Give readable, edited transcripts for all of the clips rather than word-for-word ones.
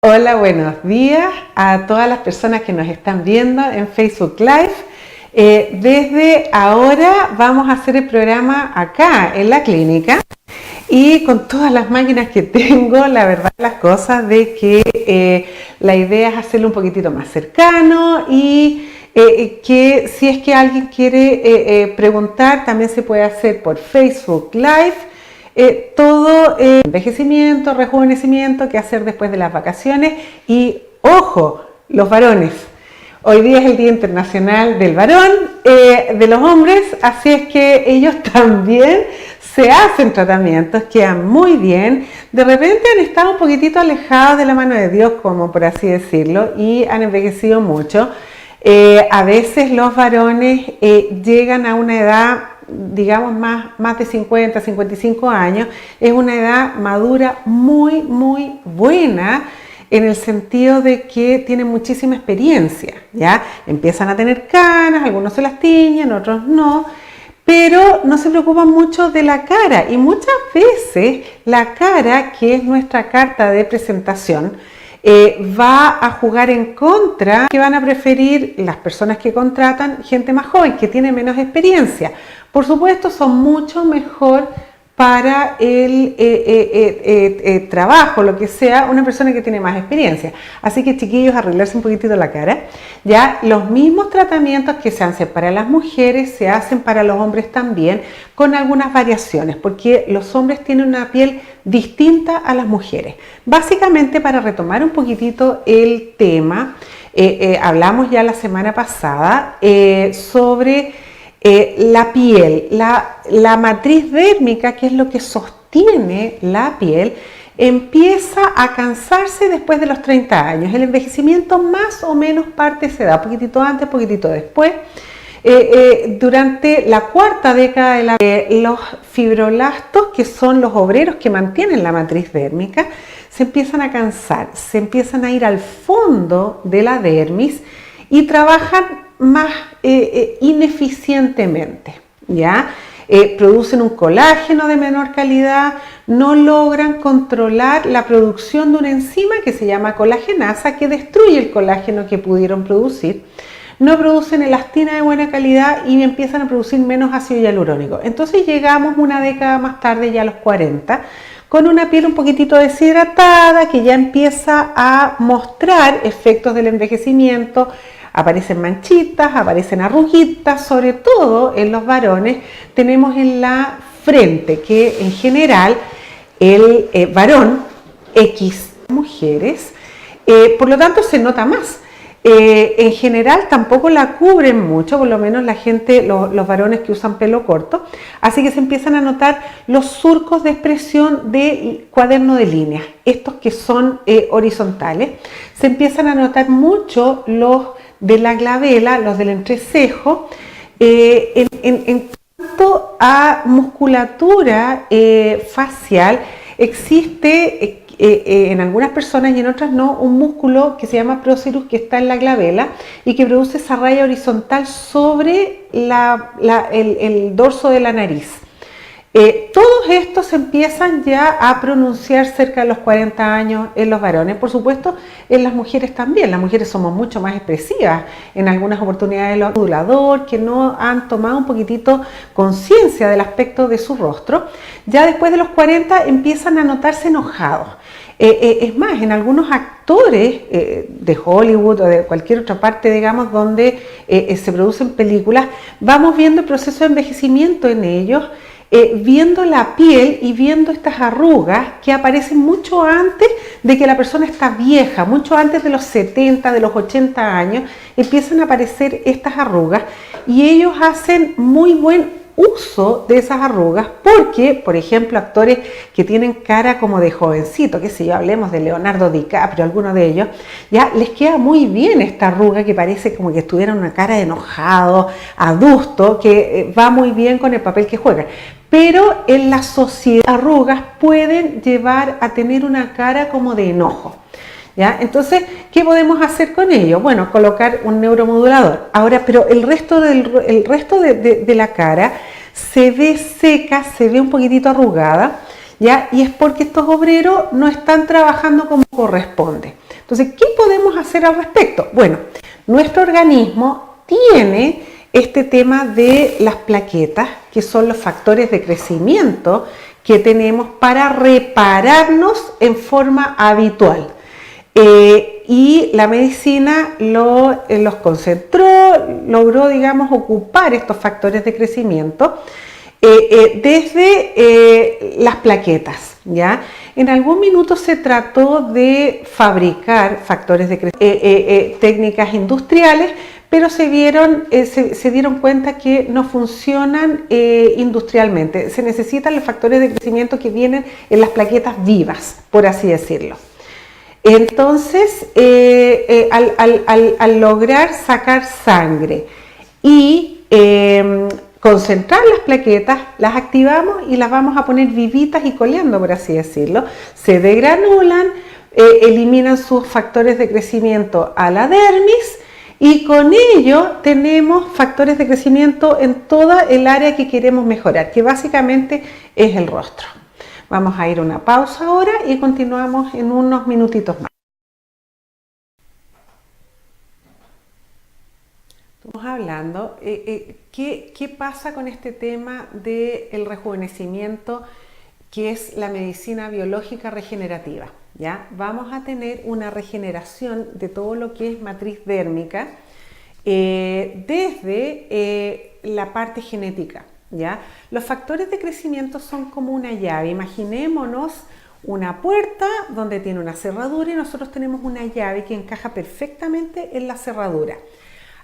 Hola, buenos días a todas las personas que nos están viendo en Facebook Live. Desde ahora vamos a hacer el programa acá en la clínica y con todas las máquinas que tengo, la verdad las cosas de que la idea es hacerlo un poquitito más cercano y que si es que alguien quiere preguntar también se puede hacer por Facebook Live. Todo envejecimiento, rejuvenecimiento, qué hacer después de las vacaciones y, ojo, los varones. Hoy día es el Día Internacional del Varón, de los hombres, así es que ellos también se hacen tratamientos, quedan muy bien. De repente han estado un poquitito alejados de la mano de Dios, como por así decirlo, y han envejecido mucho. A veces los varones llegan a una edad, digamos, más de 50, 55 años, es una edad madura muy buena en el sentido de que tienen muchísima experiencia, ¿ya? Empiezan a tener canas, algunos se las tiñen, otros no, pero no se preocupan mucho de la cara y muchas veces la cara, que es nuestra carta de presentación, va a jugar en contra, que van a preferir las personas que contratan gente más joven, que tiene menos experiencia. Por supuesto, son mucho mejor para el trabajo, lo que sea, una persona que tiene más experiencia. Así que, chiquillos, arreglarse un poquitito la cara. Ya los mismos tratamientos que se hacen para las mujeres se hacen para los hombres también, con algunas variaciones, porque los hombres tienen una piel distinta a las mujeres. Básicamente, para retomar un poquitito el tema, hablamos ya la semana pasada sobre la piel, la matriz dérmica, que es lo que sostiene la piel, empieza a cansarse después de los 30 años. El envejecimiento más o menos parte se da, poquitito antes, poquitito después. Durante la cuarta década de la los fibroblastos, que son los obreros que mantienen la matriz dérmica, se empiezan a cansar, se empiezan a ir al fondo de la dermis y trabajan más ineficientemente, ¿ya? Producen un colágeno de menor calidad, no logran controlar la producción de una enzima que se llama colagenasa, que destruye el colágeno que pudieron producir, no producen elastina de buena calidad y empiezan a producir menos ácido hialurónico. Entonces llegamos una década más tarde, ya a los 40, con una piel un poquitito deshidratada, que ya empieza a mostrar efectos del envejecimiento. Aparecen manchitas, aparecen arruguitas, sobre todo en los varones. Tenemos en la frente, que en general el varón X mujeres, por lo tanto se nota más. En general tampoco la cubren mucho, por lo menos la gente, los varones que usan pelo corto, así que se empiezan a notar los surcos de expresión del cuaderno de líneas, estos que son horizontales. Se empiezan a notar mucho los de la glabela, los del entrecejo. En cuanto a musculatura facial, existe en algunas personas y en otras no, un músculo que se llama procerus, que está en la glabela y que produce esa raya horizontal sobre el dorso de la nariz. Todos estos empiezan ya a pronunciar cerca de los 40 años en los varones, por supuesto en las mujeres también. Las mujeres somos mucho más expresivas, en algunas oportunidades los modulador, que no han tomado un poquitito conciencia del aspecto de su rostro, ya después de los 40 empiezan a notarse enojados. Es más, en algunos actores de Hollywood o de cualquier otra parte, digamos, donde se producen películas, vamos viendo el proceso de envejecimiento en ellos, viendo la piel y viendo estas arrugas que aparecen mucho antes de que la persona está vieja, mucho antes de los 70, de los 80 años, empiezan a aparecer estas arrugas y ellos hacen muy buen uso de esas arrugas porque, por ejemplo, actores que tienen cara como de jovencito, que si yo hablemos de Leonardo DiCaprio, alguno de ellos, ya les queda muy bien esta arruga que parece como que tuvieran una cara de enojado, adusto, que va muy bien con el papel que juegan. Pero en la sociedad, arrugas pueden llevar a tener una cara como de enojo. ¿Ya? Entonces, ¿qué podemos hacer con ello? Bueno, colocar un neuromodulador. Ahora, pero el resto de la cara se ve seca, se ve un poquitito arrugada, ¿ya? Y es porque estos obreros no están trabajando como corresponde. Entonces, ¿qué podemos hacer al respecto? Bueno, nuestro organismo tiene este tema de las plaquetas, que son los factores de crecimiento que tenemos para repararnos en forma habitual. Y la medicina los concentró, logró, digamos, ocupar estos factores de crecimiento desde las plaquetas, ¿ya? En algún minuto se trató de fabricar factores de crecimiento, técnicas industriales, pero se dieron cuenta que no funcionan industrialmente. Se necesitan los factores de crecimiento que vienen en las plaquetas vivas, por así decirlo. Entonces, al lograr sacar sangre y concentrar las plaquetas, las activamos y las vamos a poner vivitas y coleando, por así decirlo. Se degranulan, eliminan sus factores de crecimiento a la dermis y con ello tenemos factores de crecimiento en toda el área que queremos mejorar, que básicamente es el rostro. Vamos a ir a una pausa ahora y continuamos en unos minutitos más. Estamos hablando, ¿qué pasa con este tema del rejuvenecimiento, que es la medicina biológica regenerativa? ¿Ya? Vamos a tener una regeneración de todo lo que es matriz dérmica desde la parte genética. ¿Ya? Los factores de crecimiento son como una llave. Imaginémonos una puerta donde tiene una cerradura y nosotros tenemos una llave que encaja perfectamente en la cerradura.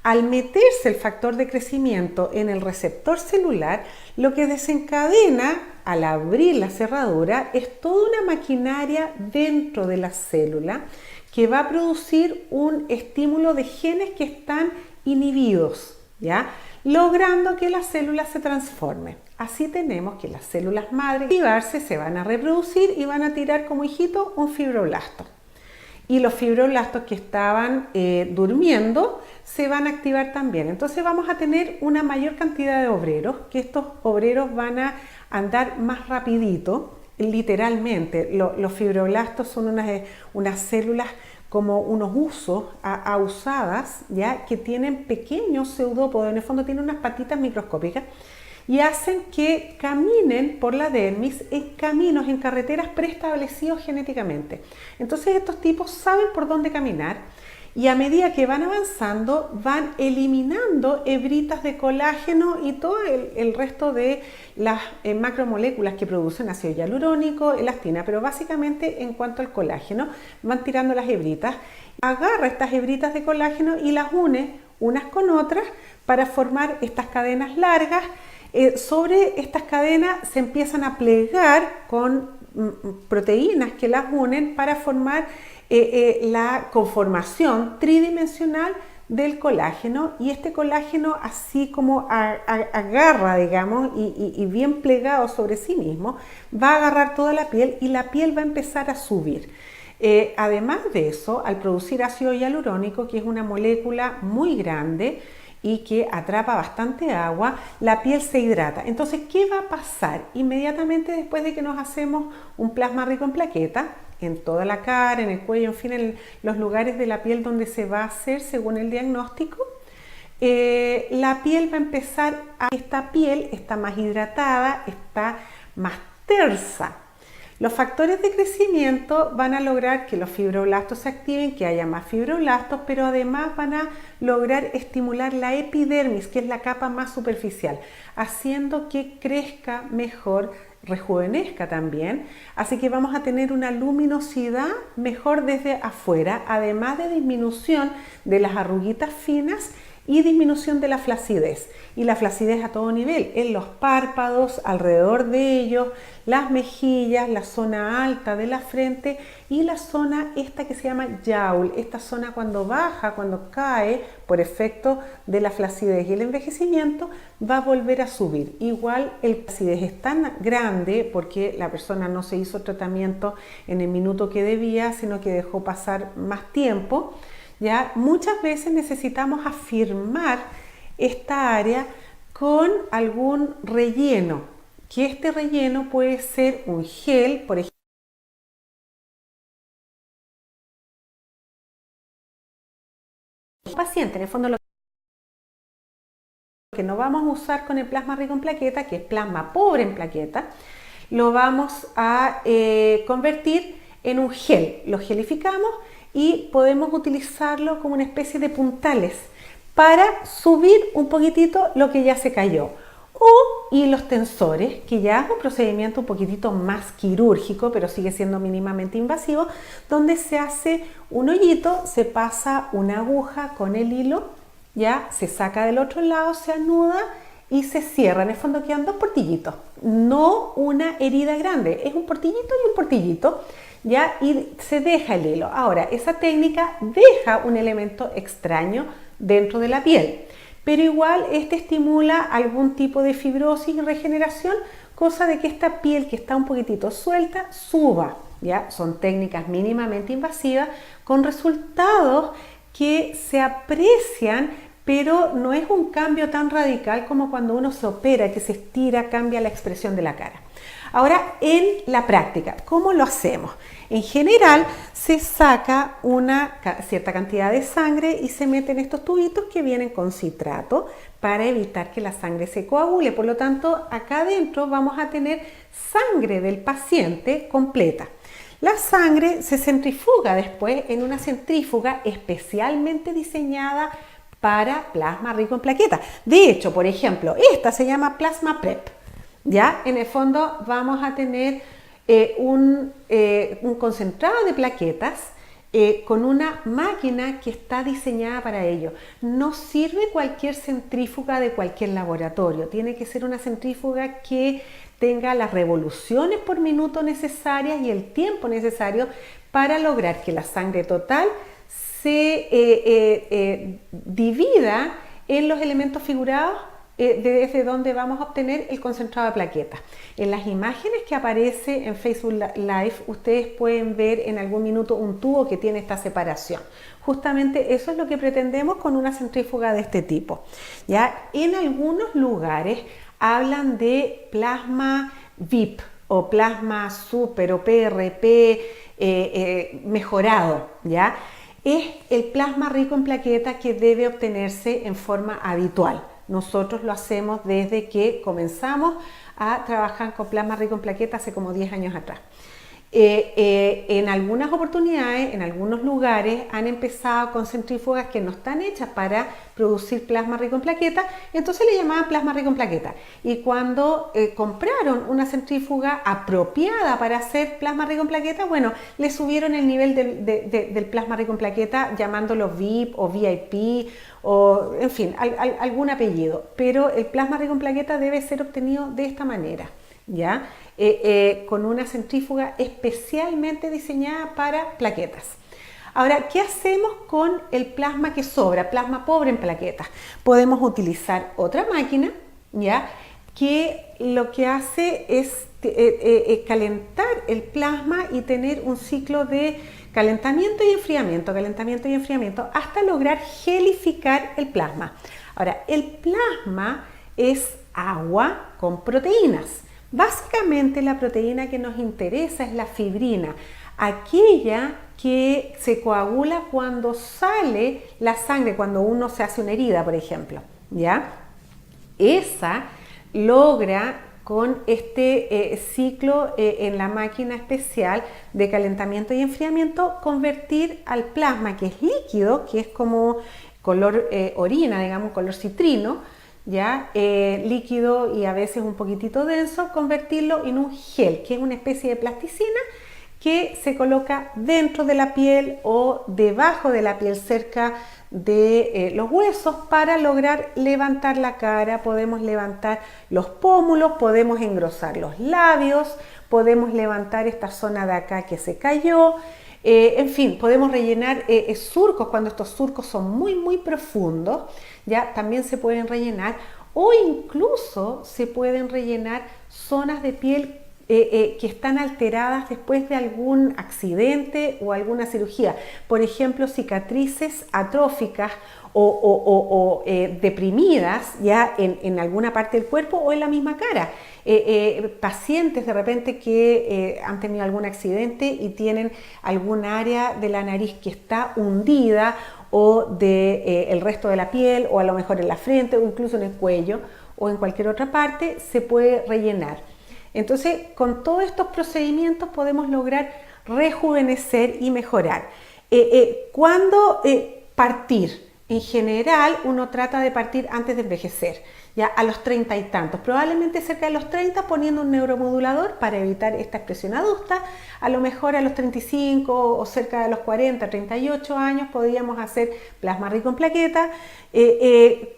Al meterse el factor de crecimiento en el receptor celular, lo que desencadena al abrir la cerradura es toda una maquinaria dentro de la célula que va a producir un estímulo de genes que están inhibidos, ¿ya? Logrando que la célula se transforme. Así tenemos que las células madre activarse, se van a reproducir y van a tirar como hijito un fibroblasto. Y los fibroblastos que estaban durmiendo se van a activar también. Entonces vamos a tener una mayor cantidad de obreros, que estos obreros van a andar más rapidito, literalmente. Los fibroblastos son unas células como unos usos ausadas, ¿ya? Que tienen pequeños pseudópodos, en el fondo tienen unas patitas microscópicas y hacen que caminen por la dermis en caminos, en carreteras preestablecidos genéticamente. Entonces estos tipos saben por dónde caminar y a medida que van avanzando van eliminando hebritas de colágeno y todo el resto de las macromoléculas que producen ácido hialurónico, elastina, pero básicamente en cuanto al colágeno van tirando las hebritas, agarra estas hebritas de colágeno y las une unas con otras para formar estas cadenas largas. Sobre estas cadenas se empiezan a plegar con proteínas que las unen para formar la conformación tridimensional del colágeno, y este colágeno, así como agarra, digamos, y bien plegado sobre sí mismo, va a agarrar toda la piel y la piel va a empezar a subir. Además de eso, al producir ácido hialurónico, que es una molécula muy grande y que atrapa bastante agua, la piel se hidrata. Entonces, ¿qué va a pasar? Inmediatamente después de que nos hacemos un plasma rico en plaqueta, en toda la cara, en el cuello, en fin, en los lugares de la piel donde se va a hacer según el diagnóstico, la piel va a empezar esta piel está más hidratada, está más tersa. Los factores de crecimiento van a lograr que los fibroblastos se activen, que haya más fibroblastos, pero además van a lograr estimular la epidermis, que es la capa más superficial, haciendo que crezca mejor, rejuvenezca también. Así que vamos a tener una luminosidad mejor desde afuera, además de disminución de las arruguitas finas y disminución de la flacidez. Y la flacidez a todo nivel, en los párpados, alrededor de ellos, las mejillas, la zona alta de la frente y la zona esta que se llama yaul, esta zona cuando baja, cuando cae por efecto de la flacidez y el envejecimiento, va a volver a subir. Igual la flacidez es tan grande porque la persona no se hizo tratamiento en el minuto que debía, sino que dejó pasar más tiempo. ¿Ya? Muchas veces necesitamos afirmar esta área con algún relleno, que este relleno puede ser un gel, por ejemplo, paciente. En el fondo lo que no vamos a usar con el plasma rico en plaqueta, que es plasma pobre en plaqueta, lo vamos a convertir en un gel. Lo gelificamos y podemos utilizarlo como una especie de puntales para subir un poquitito lo que ya se cayó. Y los tensores, que ya es un procedimiento un poquitito más quirúrgico, pero sigue siendo mínimamente invasivo, donde se hace un hoyito, se pasa una aguja con el hilo, ya se saca del otro lado, se anuda y se cierra. En el fondo quedan dos portillitos, no una herida grande, es un portillito y un portillito, ya, y se deja el hilo. Ahora, esa técnica deja un elemento extraño dentro de la piel, pero igual estimula algún tipo de fibrosis y regeneración, cosa de que esta piel que está un poquitito suelta suba. ¿Ya? Son técnicas mínimamente invasivas con resultados que se aprecian, pero no es un cambio tan radical como cuando uno se opera, que se estira, cambia la expresión de la cara. Ahora, en la práctica, ¿cómo lo hacemos? En general, se saca una cierta cantidad de sangre y se mete en estos tubitos que vienen con citrato para evitar que la sangre se coagule. Por lo tanto, acá adentro vamos a tener sangre del paciente completa. La sangre se centrifuga después en una centrífuga especialmente diseñada para plasma rico en plaquetas. De hecho, por ejemplo, esta se llama Plasma Prep. ¿Ya? En el fondo vamos a tener un concentrado de plaquetas con una máquina que está diseñada para ello. No sirve cualquier centrífuga de cualquier laboratorio. Tiene que ser una centrífuga que tenga las revoluciones por minuto necesarias y el tiempo necesario para lograr que la sangre total se divida en los elementos figurados desde donde vamos a obtener el concentrado de plaquetas. En las imágenes que aparece en Facebook Live, ustedes pueden ver en algún minuto un tubo que tiene esta separación. Justamente eso es lo que pretendemos con una centrífuga de este tipo. ¿Ya? En algunos lugares hablan de plasma VIP o plasma super o PRP mejorado, ¿ya? Es el plasma rico en plaquetas que debe obtenerse en forma habitual. Nosotros lo hacemos desde que comenzamos a trabajar con plasma rico en plaquetas hace como 10 años atrás. En algunas oportunidades, en algunos lugares, han empezado con centrífugas que no están hechas para producir plasma rico en plaquetas, entonces le llamaban plasma rico en plaquetas. Y cuando compraron una centrífuga apropiada para hacer plasma rico en plaquetas, bueno, le subieron el nivel del plasma rico en plaquetas llamándolo VIP o VIP o, en fin, algún apellido. Pero el plasma rico en plaquetas debe ser obtenido de esta manera, ¿ya? Con una centrífuga especialmente diseñada para plaquetas. Ahora, ¿qué hacemos con el plasma que sobra, plasma pobre en plaquetas? Podemos utilizar otra máquina, ¿ya? Que lo que hace es calentar el plasma y tener un ciclo de calentamiento y enfriamiento, hasta lograr gelificar el plasma. Ahora, el plasma es agua con proteínas. Básicamente la proteína que nos interesa es la fibrina, aquella que se coagula cuando sale la sangre, cuando uno se hace una herida, por ejemplo, ¿ya? Esa logra con este ciclo en la máquina especial de calentamiento y enfriamiento convertir al plasma, que es líquido, que es como color orina, digamos, color citrino, ¿ya? Líquido y a veces un poquitito denso, convertirlo en un gel, que es una especie de plasticina que se coloca dentro de la piel o debajo de la piel, cerca de los huesos, para lograr levantar la cara. Podemos levantar los pómulos, podemos engrosar los labios, podemos levantar esta zona de acá que se cayó. En fin, podemos rellenar surcos cuando estos surcos son muy profundos, ya también se pueden rellenar, o incluso se pueden rellenar zonas de piel que están alteradas después de algún accidente o alguna cirugía. Por ejemplo, cicatrices atróficas o deprimidas ya en alguna parte del cuerpo o en la misma cara. Pacientes de repente que han tenido algún accidente y tienen algún área de la nariz que está hundida o el resto de la piel, o a lo mejor en la frente o incluso en el cuello o en cualquier otra parte, se puede rellenar. Entonces, con todos estos procedimientos podemos lograr rejuvenecer y mejorar. ¿Cuándo partir? En general, uno trata de partir antes de envejecer, ya a los 30 y tantos, probablemente cerca de los 30, poniendo un neuromodulador para evitar esta expresión adulta. A lo mejor a los 35 o cerca de los 40, 38 años podríamos hacer plasma rico en plaquetas.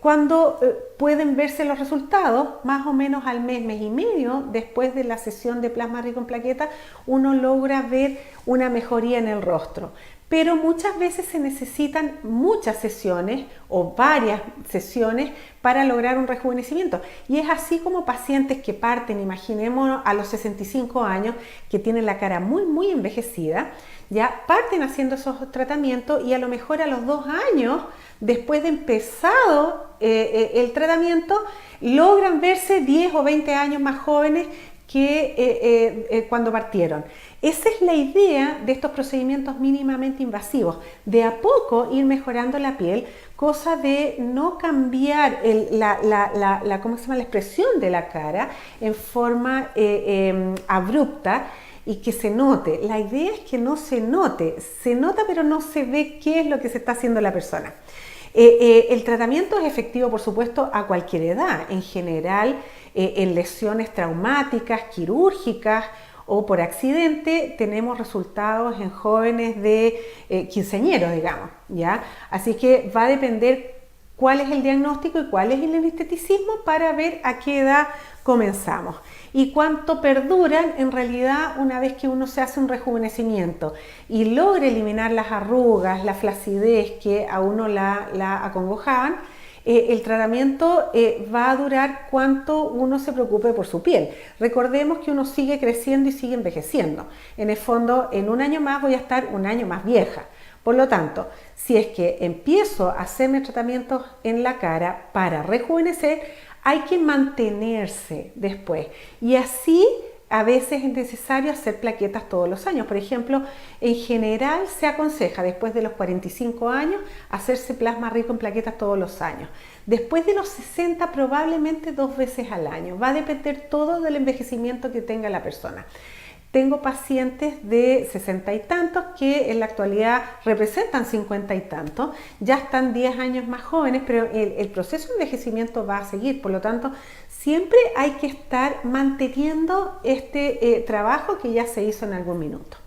Cuando pueden verse los resultados, más o menos al mes, mes y medio después de la sesión de plasma rico en plaquetas, uno logra ver una mejoría en el rostro. Pero muchas veces se necesitan muchas sesiones o varias sesiones para lograr un rejuvenecimiento. Y es así como pacientes que parten, imaginémonos a los 65 años, que tienen la cara muy envejecida, ya parten haciendo esos tratamientos y a lo mejor a los 2 años, después de empezado el tratamiento, logran verse 10 o 20 años más jóvenes que cuando partieron. Esa es la idea de estos procedimientos mínimamente invasivos, de a poco ir mejorando la piel, cosa de no cambiar ¿cómo se llama? La expresión de la cara en forma abrupta y que se note. La idea es que no se note, se nota pero no se ve qué es lo que se está haciendo la persona. El tratamiento es efectivo, por supuesto, a cualquier edad, en general en lesiones traumáticas, quirúrgicas o por accidente. Tenemos resultados en jóvenes de quinceañeros, digamos, ¿ya? Así que va a depender cuál es el diagnóstico y cuál es el anesteticismo para ver a qué edad comenzamos y cuánto perduran en realidad una vez que uno se hace un rejuvenecimiento y logra eliminar las arrugas, la flacidez que a uno la acongojaban. El tratamiento va a durar cuanto uno se preocupe por su piel. Recordemos que uno sigue creciendo y sigue envejeciendo. En el fondo, en un año más voy a estar un año más vieja. Por lo tanto, si es que empiezo a hacerme tratamientos en la cara para rejuvenecer, hay que mantenerse después. Y así a veces es necesario hacer plaquetas todos los años. Por ejemplo, en general se aconseja después de los 45 años hacerse plasma rico en plaquetas todos los años. Después de los 60 probablemente 2 veces al año. Va a depender todo del envejecimiento que tenga la persona. Tengo pacientes de 60 y tantos que en la actualidad representan 50 y tantos, ya están 10 años más jóvenes, pero el proceso de envejecimiento va a seguir. Por lo tanto, siempre hay que estar manteniendo este trabajo que ya se hizo en algún minuto.